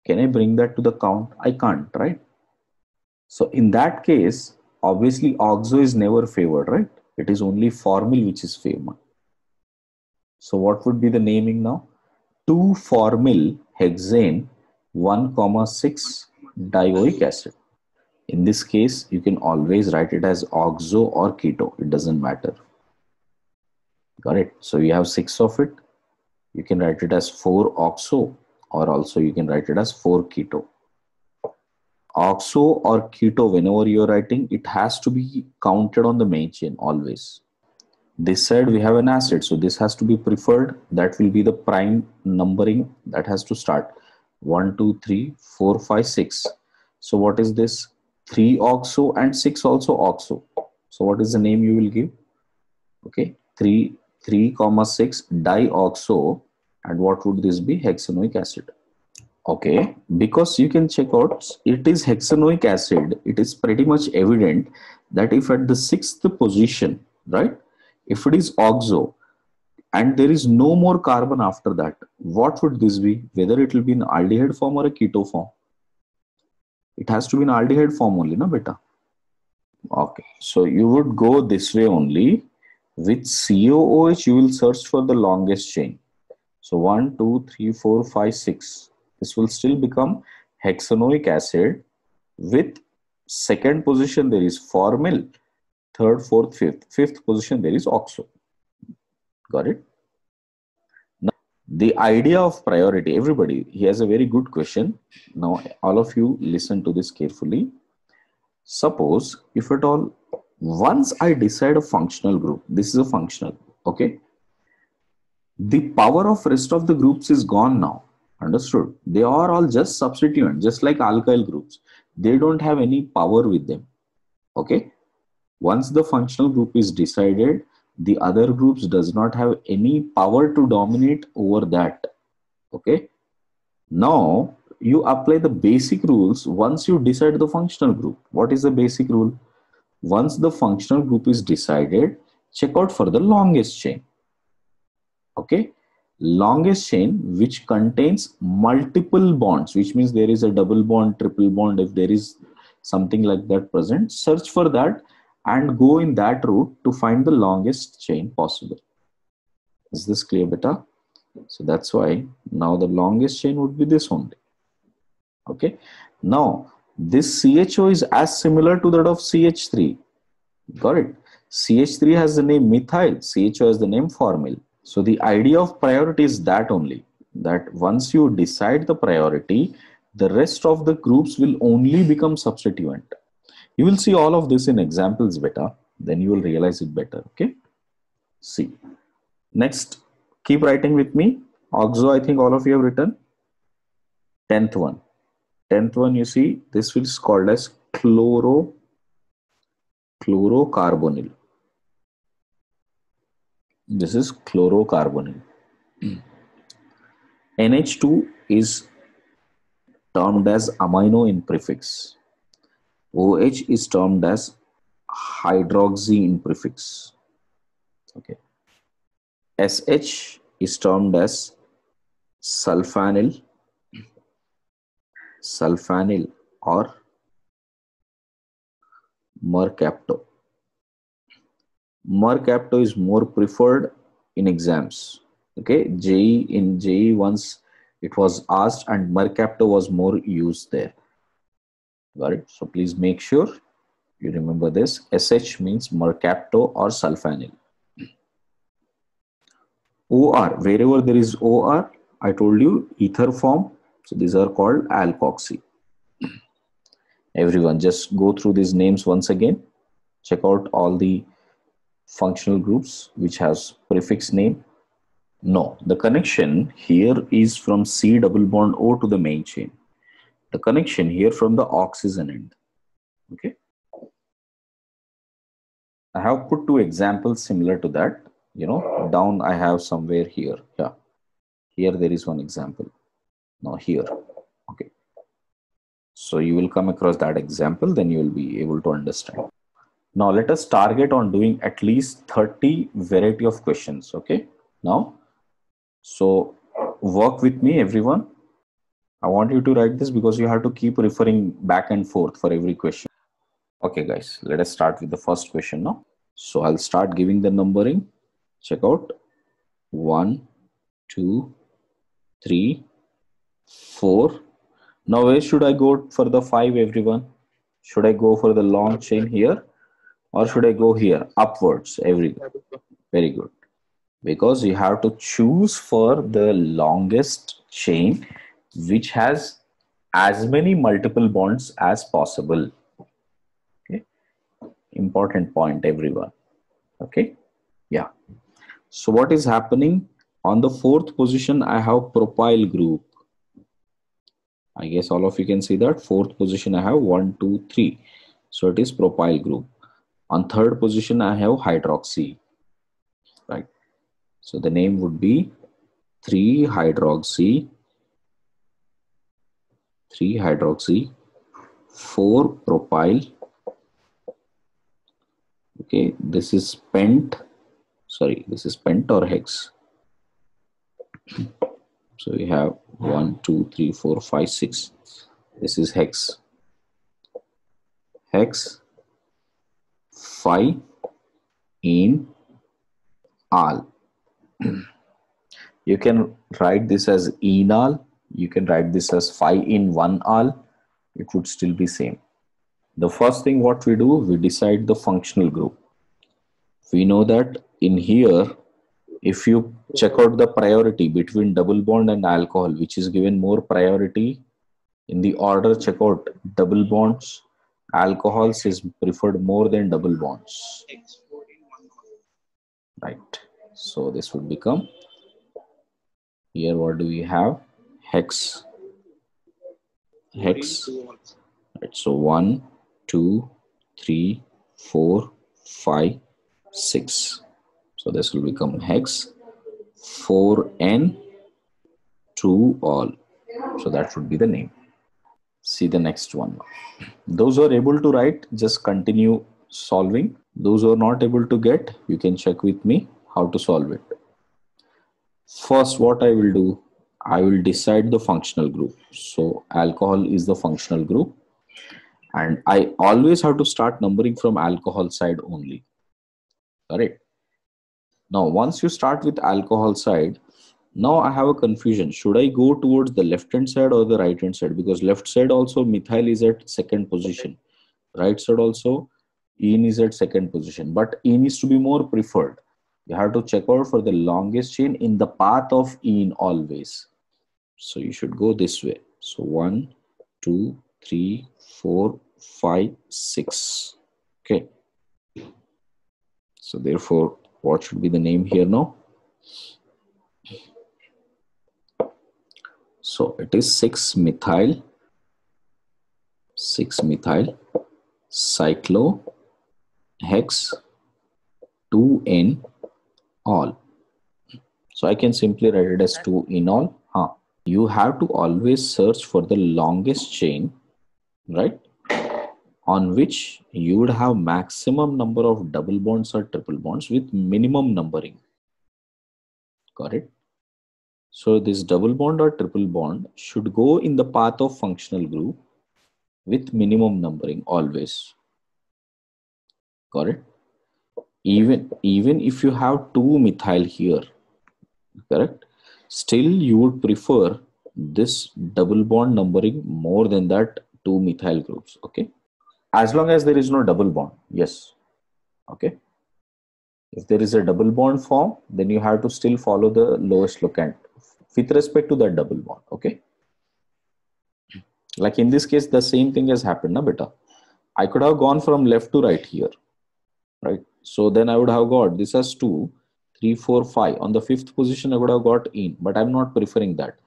Can I bring that to the count? I can't, right? So in that case, obviously oxo is never favored, right? It is only formyl which is favored. So what would be the naming now? 2-formyl hexane 1,6 dioic acid. In this case, you can always write it as oxo or keto. It doesn't matter. Got it? So you have 6 of it. You can write it as 4-oxo or also you can write it as 4-keto. Oxo or keto, whenever you're writing, it has to be counted on the main chain always. This side we have an acid, so this has to be preferred. That will be the prime numbering that has to start. 1, 2, 3, 4, 5, 6. So what is this? 3-oxo and 6 also oxo. So what is the name you will give? Okay, 3, 6 dioxo, and what would this be? Hexanoic acid. Okay, because you can check out, it is hexanoic acid. It is pretty much evident that if at the 6th position, right, if it is oxo and there is no more carbon after that, what would this be? Whether it will be in aldehyde form or a keto form? It has to be in aldehyde form only, no beta? Okay, so you would go this way only. With COOH, you will search for the longest chain. So 1, 2, 3, 4, 5, 6. This will still become hexanoic acid. With 2nd position, there is formyl. 3rd, 4th, 5th. 5th position, there is oxo. Got it? Now, the idea of priority, everybody, he has a very good question. Now, all of you listen to this carefully. Suppose, if at all, once I decide a functional group, this is a functional, okay? The power of rest of the groups is gone now. Understood? They are all just substituent, just like alkyl groups. They don't have any power with them. Okay? Once the functional group is decided, the other groups does not have any power to dominate over that. Okay? Now, you apply the basic rules once you decide the functional group. What is the basic rule? Once the functional group is decided, check out for the longest chain. Okay? Longest chain which contains multiple bonds, which means there is a double bond, triple bond. If there is something like that present, search for that and go in that route to find the longest chain possible. Is this clear, beta? So that's why now the longest chain would be this only. Okay. Now this CHO is as similar to that of CH3. Got it? CH3 has the name methyl, CHO has the name formyl. So the idea of priority is that only, that once you decide the priority, the rest of the groups will only become substituent. You will see all of this in examples better, then you will realize it better. Okay. See. Next, keep writing with me. Oxo, I think all of you have written. 10th one. 10th one, you see, this is called as chlorocarbonyl. This is chlorocarbonyl. NH2 is termed as amino in prefix. OH is termed as hydroxy in prefix. Okay. SH is termed as sulfanyl or mercapto. Mercapto is more preferred in exams. Okay, in JEE once it was asked and mercapto was more used there. Got it? So please make sure you remember this. SH means mercapto or sulfanyl. OR, wherever there is OR, I told you ether form. So these are called alkoxy. Everyone just go through these names once again. Check out all the functional groups which has prefix name. No, the connection here is from C double bond O to the main chain. The connection here from the oxygen end. Okay. I have put two examples similar to that. You know, down I have somewhere here. Yeah. Here there is one example. Now here. Okay. So you will come across that example, then you will be able to understand. Now let us target on doing at least 30 variety of questions. Okay. Now, so work with me, everyone. I want you to write this because you have to keep referring back and forth for every question. Okay, guys, let us start with the first question now. So I'll start giving the numbering. Check out 1, 2, 3, 4. Now where should I go for the 5, everyone? Should I go for the long chain here or should I go here upwards? Very good. Because you have to choose for the longest chain which has as many multiple bonds as possible. Okay, important point, everyone. Okay, yeah. So what is happening on the 4th position? I have propyl group. I guess all of you can see that 4th position I have 1, 2, 3. So it is propyl group. On 3rd position I have hydroxy. Right. So the name would be 3-hydroxy, 4-propyl. Okay, this is pent. Sorry, this is pent or hex. So we have 1, 2, 3, 4, 5, 6. This is hex. Hex 5 in al. You can write this as enal. You can write this as 5 in 1 al. It would still be same. The first thing what we do, we decide the functional group. We know that in here, if you check out the priority between double bond and alcohol, which is given more priority in the order, check out double bonds, alcohols is preferred more than double bonds. Right. So this would become, here what do we have? Hex. Right. So 1, 2, 3, 4, 5, 6. So this will become hex 4n 2 all. So that would be the name. See the next one. Those who are able to write, just continue solving. Those who are not able to get, you can check with me how to solve it. First, what I will do, I will decide the functional group. So alcohol is the functional group. And I always have to start numbering from alcohol side only. Correct. Now, once you start with alcohol side, now I have a confusion. Should I go towards the left hand side or the right hand side? Because left side also methyl is at 2nd position. Right side also ene is at second position, but ene is to be more preferred. You have to check out for the longest chain in the path of ene always. So you should go this way. So 1, 2, 3, 4, 5, 6. Okay. So therefore, what should be the name here now? So it is 6-methyl cyclohex 2-enol. So I can simply write it as 2-enol. You have to always search for the longest chain, right, on which you would have maximum number of double bonds or triple bonds with minimum numbering. Got it? So this double bond or triple bond should go in the path of functional group with minimum numbering always. Got it? Even if you have 2-methyl here, correct? Still you would prefer this double bond numbering more than that 2-methyl groups. Okay, as long as there is no double bond. Yes. Okay, if there is a double bond form, then you have to still follow the lowest locant with respect to that double bond. Okay, like in this case the same thing has happened na beta. I could have gone from left to right here, right? So then I would have got this as 2, 3, 4, 5. On the 5th position I would have got in, but I'm not preferring that.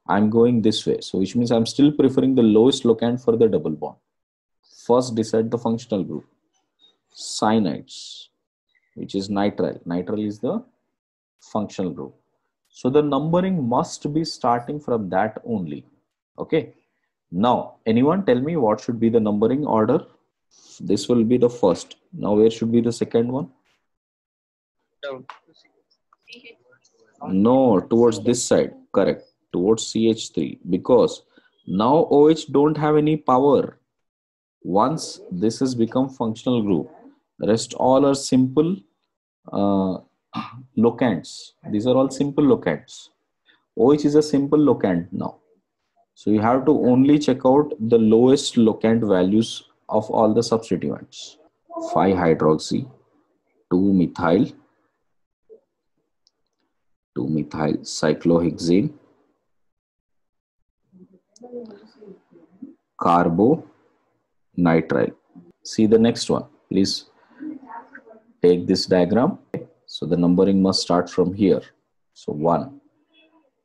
I'm going this way, so which means I'm still preferring the lowest locant for the double bond. First decide the functional group. Cyanides, which is nitrile. Nitrile is the functional group. So the numbering must be starting from that only. Okay. Now, anyone tell me what should be the numbering order? This will be the first. Now, where should be the second one? Down. No, towards this side. Correct. Towards CH3. Because now OH don't have any power. Once this has become functional group, rest all are simple locants. These are all simple locants. OH is a simple locant now. So you have to only check out the lowest locant values of all the substituents. 5-hydroxy, 2-methyl, 2-methyl cyclohexane, carbonitrile. See the next one. Please take this diagram. So the numbering must start from here. So 1.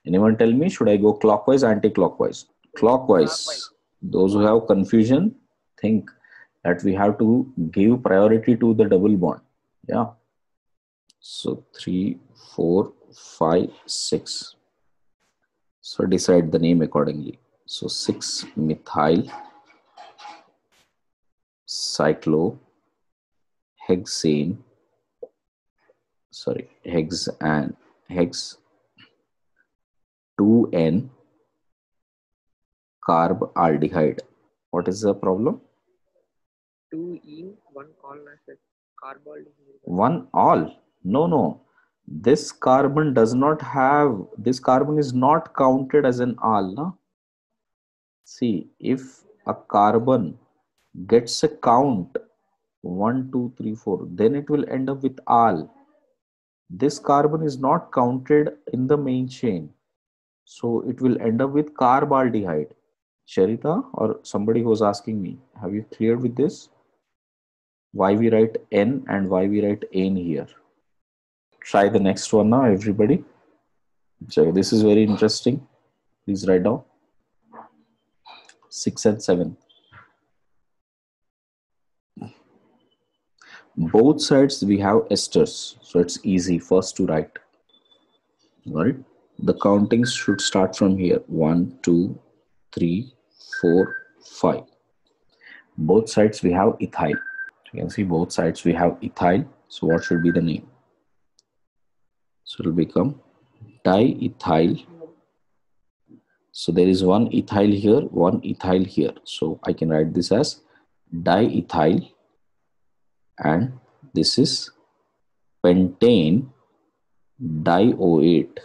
Anyone tell me, should I go clockwise, anti-clockwise? Clockwise. Those who have confusion, think that we have to give priority to the double bond. Yeah. So 3, 4, 5, 6. So decide the name accordingly. So 6-methyl cyclohexane, sorry, hex 2N carbaldehyde. What is the problem? 2 in 1 all acid. Carbon. 1 all? No. This carbon does not have, this carbon is not counted as an all. No? See, if a carbon gets a count 1, 2, 3, 4, then it will end up with all. This carbon is not counted in the main chain. So it will end up with carbaldehyde. Charita or somebody who was asking me, have you cleared with this? Why we write N and why we write N here? Try the next one now, everybody. So this is very interesting. Please write down 6 and 7. Both sides we have esters, so it's easy first to write. Got it? The countings should start from here. 1, 2, 3, 4, 5. Both sides we have ethyl. You can see both sides we have ethyl. So what should be the name? So it will become diethyl. So there is one ethyl here, one ethyl here. So I can write this as diethyl, and this is pentane dioate,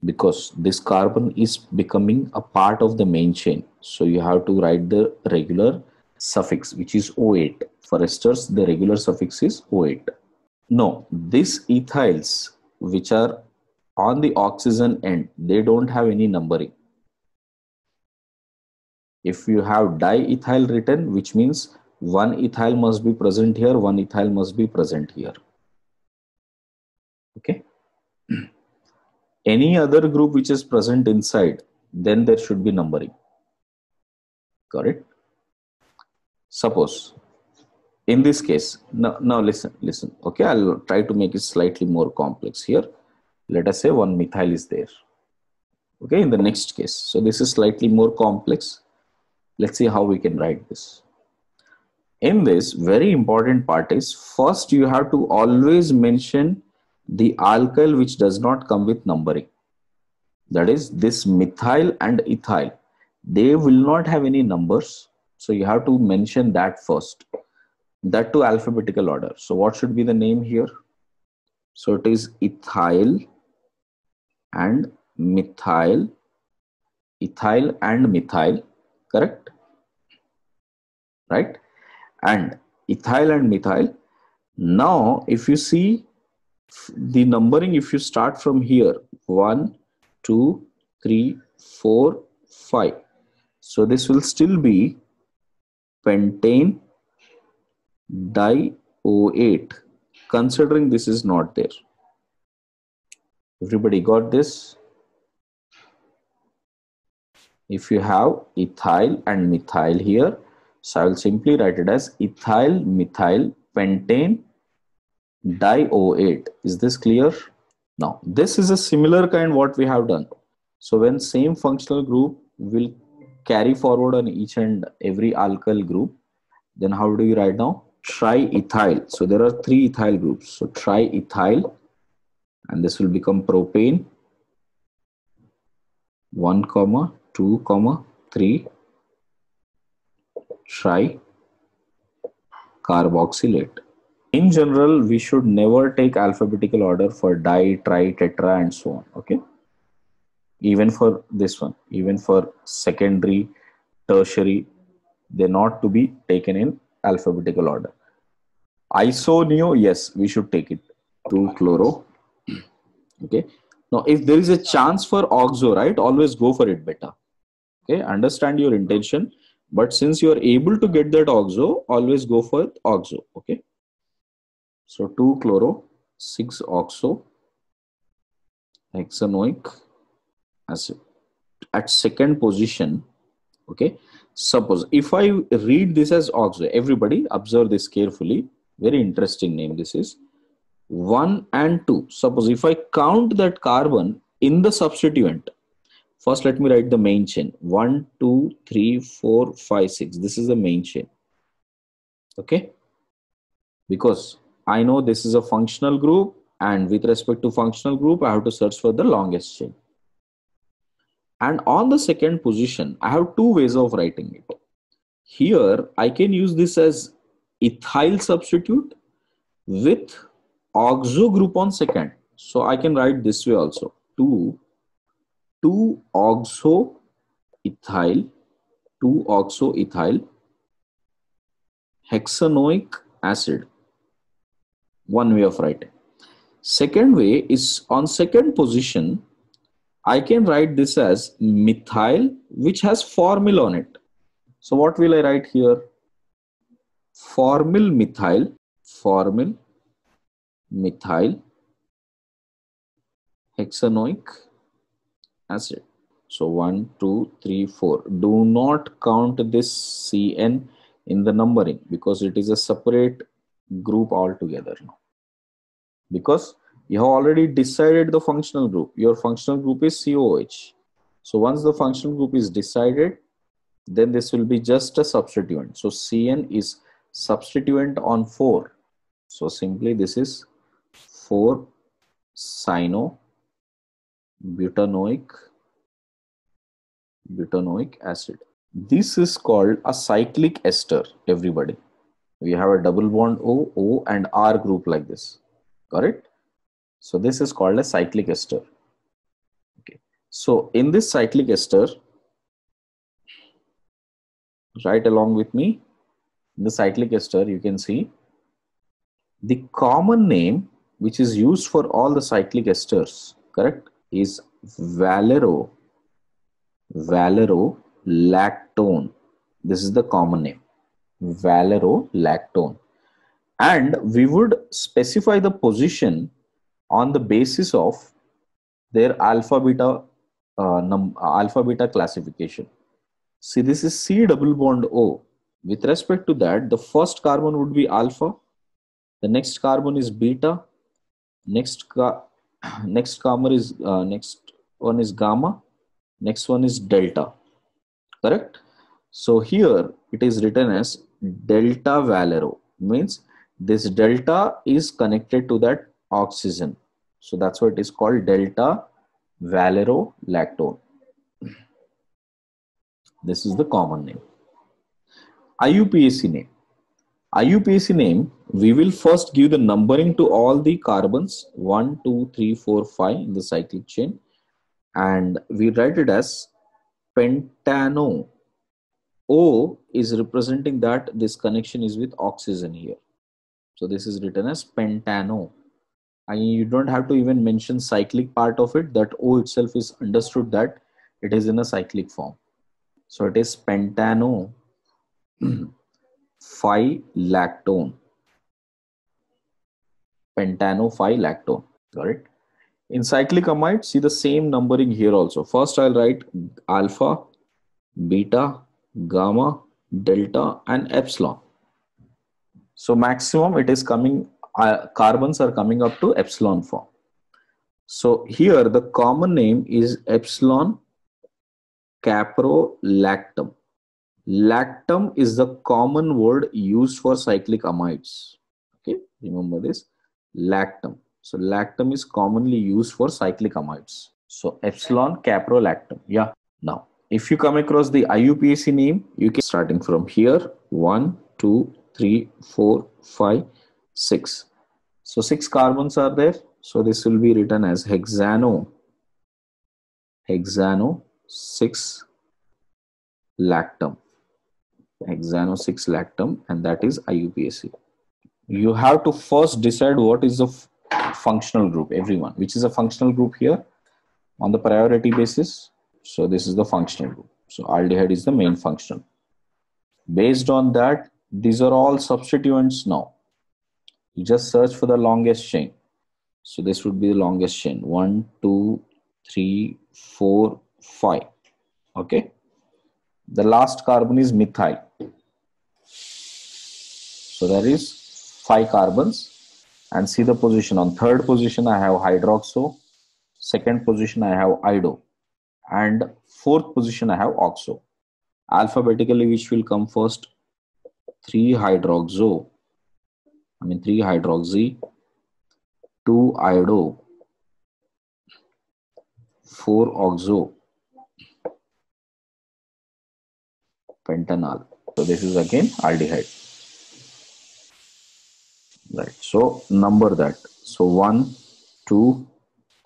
because this carbon is becoming a part of the main chain. So you have to write the regular suffix, which is O8. For esters, the regular suffix is O8. No, these ethyls, which are on the oxygen end, they don't have any numbering. If you have diethyl written, which means one ethyl must be present here, one ethyl must be present here. Okay. Any other group which is present inside, then there should be numbering. Got it? Suppose in this case, now listen. Okay, I'll try to make it slightly more complex here. Let us say one methyl is there. Okay, in the next case. So this is slightly more complex. Let's see how we can write this. In this, very important part is, first you have to always mention the alkyl which does not come with numbering. That is, this methyl and ethyl, they will not have any numbers. So you have to mention that first. That to alphabetical order. So what should be the name here? So it is ethyl and methyl, ethyl and methyl, correct? Right? And ethyl and methyl. Now, if you see the numbering, if you start from here, 1, 2, 3, 4, 5. So this will still be pentane di-O8, considering this is not there. Everybody got this? If you have ethyl and methyl here, so I will simply write it as ethyl methyl pentane di-O8. Is this clear? Now, this is a similar kind what we have done. So when same functional group will carry forward on each and every alkyl group, then how do you write now? Triethyl. So there are 3 ethyl groups. So triethyl, and this will become propane, 1, 2, 3, tri-carboxylate. In general, we should never take alphabetical order for di, tri, tetra, and so on. Okay. Even for this one, even for secondary, tertiary, they're not to be taken in alphabetical order. Isoneo, yes, we should take it. 2-chloro. Okay. Now, if there is a chance for oxo, right, always go for it better. Okay. Understand your intention. But since you are able to get that oxo, always go for oxo. Okay. So 2-chloro, 6-oxo, hexanoic acid. At second position, okay, suppose if I read this as oxo, everybody observe this carefully. Very interesting name this is. 1 and 2. Suppose if I count that carbon in the substituent, first let me write the main chain. 1, 2, 3, 4, 5, 6. This is the main chain. Okay. Because I know this is a functional group, and with respect to functional group, I have to search for the longest chain. And on the second position, I have 2 ways of writing it. Here, I can use this as ethyl substitute with oxo group on second. So I can write this way also. 2-oxo ethyl, 2-oxo ethyl, hexanoic acid. One way of writing. Second way is on second position, I can write this as methyl, which has formyl on it. So what will I write here? Formyl methyl, hexanoic acid. So 1, 2, 3, 4. Do not count this CN in the numbering because it is a separate group altogether now. Because you have already decided the functional group. Your functional group is COOH. So once the functional group is decided, then this will be just a substituent. So CN is substituent on 4. So simply this is 4-cyano-butanoic acid. This is called a cyclic ester, everybody. We have a double bond O and R group like this. Correct? So this is called a cyclic ester. Okay. So in this cyclic ester, write along with me. In the cyclic ester, you can see the common name which is used for all the cyclic esters, correct, is valerolactone. This is the common name, valerolactone. And we would specify the position on the basis of their alpha beta classification. See, this is C double bond O. With respect to that, the first carbon would be alpha, the next carbon is beta, next carbon is next one is gamma, next one is delta, correct? So here it is written as delta valero, means this delta is connected to that oxygen, so that's why it is called delta valerolactone. This is the common name. IUPAC name. IUPAC name, we will first give the numbering to all the carbons 1, 2, 3, 4, 5 in the cyclic chain, and we write it as pentano. O is representing that this connection is with oxygen here. So this is written as pentano. And you don't have to even mention cyclic part of it, that O itself is understood that it is in a cyclic form. So it is pentano 5-lactone. Pentano 5-lactone. Got it? In cyclic amide, see the same numbering here also. First I'll write alpha, beta, gamma, delta and epsilon. So maximum it is coming, carbons are coming up to epsilon form. So here the common name is epsilon caprolactam. Lactam is the common word used for cyclic amides. Okay, remember this, lactam. So lactam is commonly used for cyclic amides. So epsilon caprolactam. Yeah. Now, if you come across the IUPAC name, you can starting from here 1, 2, 3, 4, 5, 6. So 6 carbons are there. So this will be written as hexano 6 lactam. Hexano 6 lactam, and that is IUPAC. You have to first decide what is the functional group, everyone, which is a functional group here on the priority basis. So this is the functional group. So aldehyde is the main functional. Based on that, these are all substituents now. You just search for the longest chain. So this would be the longest chain. 1, 2, 3, 4, 5. Okay. The last carbon is methyl. So there is 5 carbons, and see the position. On third position I have hydroxo, second position I have ido, and fourth position I have oxo. Alphabetically, which will come first? 3 hydroxy, 2 ido, 4 oxo, pentanal. So this is again aldehyde. Right. So number that. So 1, 2,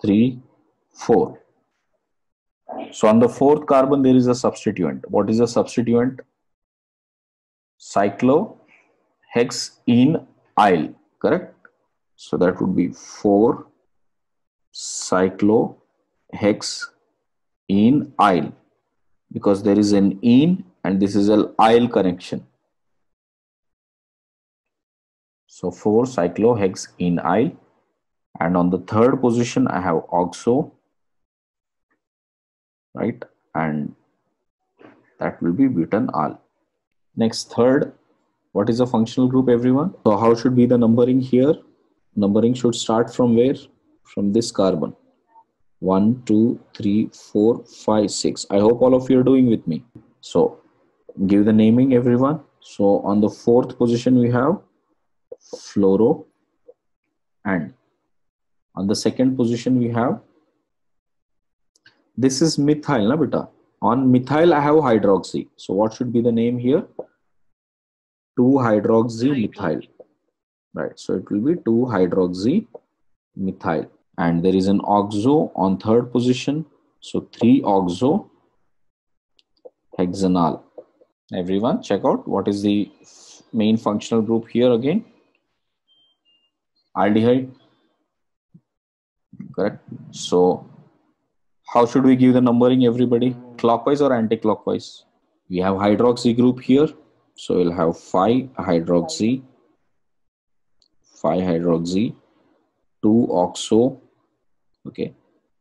3, 4. So on the fourth carbon there is a substituent. What is a substituent? Cyclohexenyl. Correct? So that would be 4 cyclohexenyl, because there is an ene and this is an yl connection. So 4 cyclohexenyl, and on the third position I have oxo, right, and that will be butanol. Next, third, what is a functional group, everyone? So how should be the numbering here? Numbering should start from where? From this carbon. 1, 2, 3, 4, 5, 6. I hope all of you are doing with me. So give the naming, everyone. So on the fourth position we have fluoro, and on the second position we have, this is methyl, na beta. On methyl I have hydroxy. So what should be the name here? 2-hydroxy-methyl. Right. So it will be 2-hydroxy-methyl. And there is an oxo on third position. So 3-oxo-hexanol. Everyone check out what is the main functional group here again? Aldehyde. Correct. So how should we give the numbering, everybody? Clockwise or anti-clockwise? We have hydroxy group here. So we'll have 5-hydroxy, 5-hydroxy, 2-oxo, okay,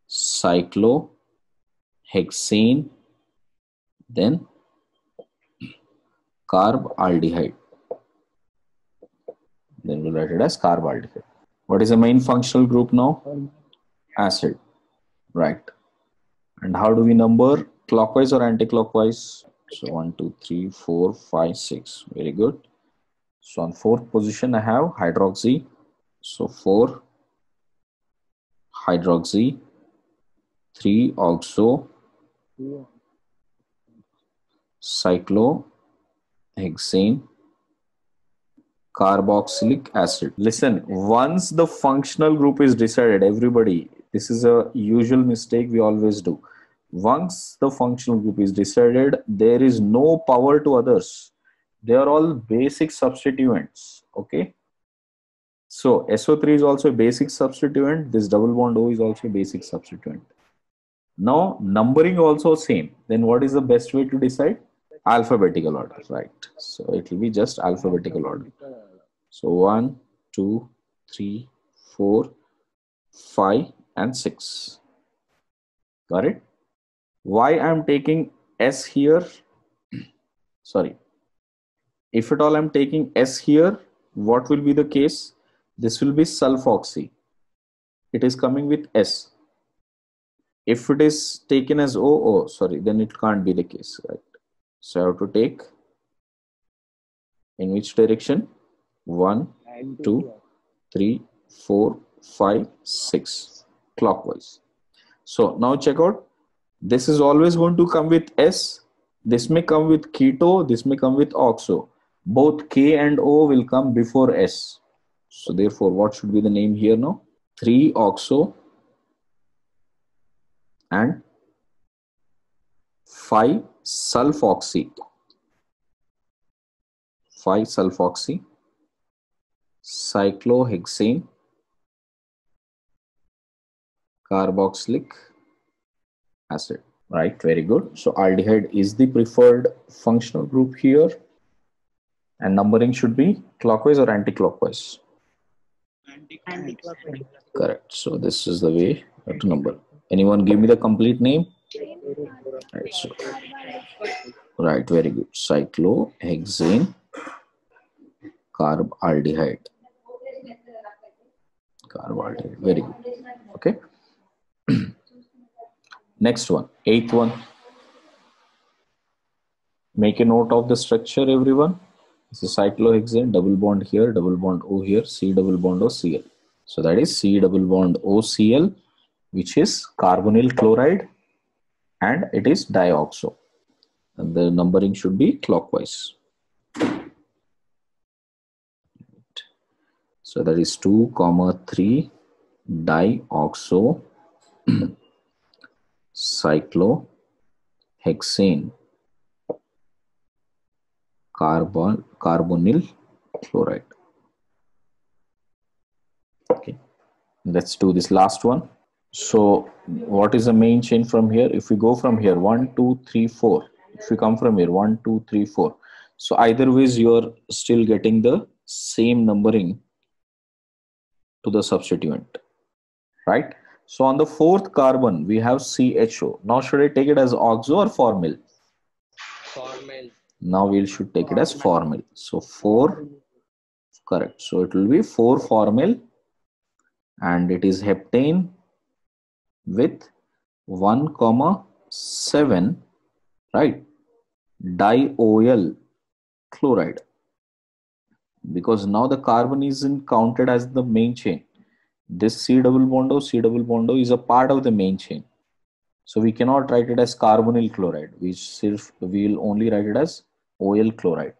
cyclohexane, then carbaldehyde. Then we'll write it as carbaldehyde. What is the main functional group now? Acid, right? And how do we number? Clockwise or anti-clockwise? So 1, 2, 3, 4, 5, 6. Very good. So on 4th position, I have hydroxy. So 4-hydroxy, 3-oxo, cyclohexane, carboxylic acid. Listen, once the functional group is decided, everybody, this is a usual mistake we always do. Once the functional group is decided, there is no power to others. They are all basic substituents, okay? So SO3 is also a basic substituent. This double bond O is also a basic substituent. Now numbering also same. Then what is the best way to decide? Alphabetical order, right? So it will be just alphabetical order. So 1, 2, 3, 4, 5, and 6. Got it? Why I'm taking S here? Sorry. If at all I'm taking S here, what will be the case? This will be sulfoxy. It is coming with S. If it is taken as O, sorry, then it can't be the case, right? So I have to take in which direction? 1, 2, 3, 4, 5, 6. Clockwise. So now check out. This is always going to come with S. This may come with keto. This may come with oxo. Both K and O will come before S. So therefore, what should be the name here now? 3-oxo and 5-sulfoxy. 5-sulfoxy, cyclohexane, carboxylic acid. Right, very good. So aldehyde is the preferred functional group here. And numbering should be clockwise or anti-clockwise? Anti-clockwise. Correct. So this is the way you have to number. Anyone give me the complete name? Right, so, right, very good. Cyclohexane, carbaldehyde. Carbaldehyde, very good. Okay. Next one, 8th one. Make a note of the structure, everyone. This is cyclohexane, double bond here, double bond O here, C double bond O Cl. So that is C double bond OCl, which is carbonyl chloride, and it is dioxo. And the numbering should be clockwise. So that is 2, 3 dioxo cyclohexane carbonyl chloride. Okay, let's do this last one. So what is the main chain from here? If we go from here, 1, 2, 3, 4. If we come from here, 1, 2, 3, 4. So either ways, you are still getting the same numbering to the substituent, right? So on the 4th carbon, we have CHO. Now should I take it as oxo or formyl? Formyl. Now we should take it as formyl. So 4, correct. So it will be 4-formyl, and it is heptane with 1,7, right, diol chloride, because now the carbon isn't counted as the main chain. This C double bond O is a part of the main chain. So we cannot write it as carbonyl chloride. We will only write it as OL chloride.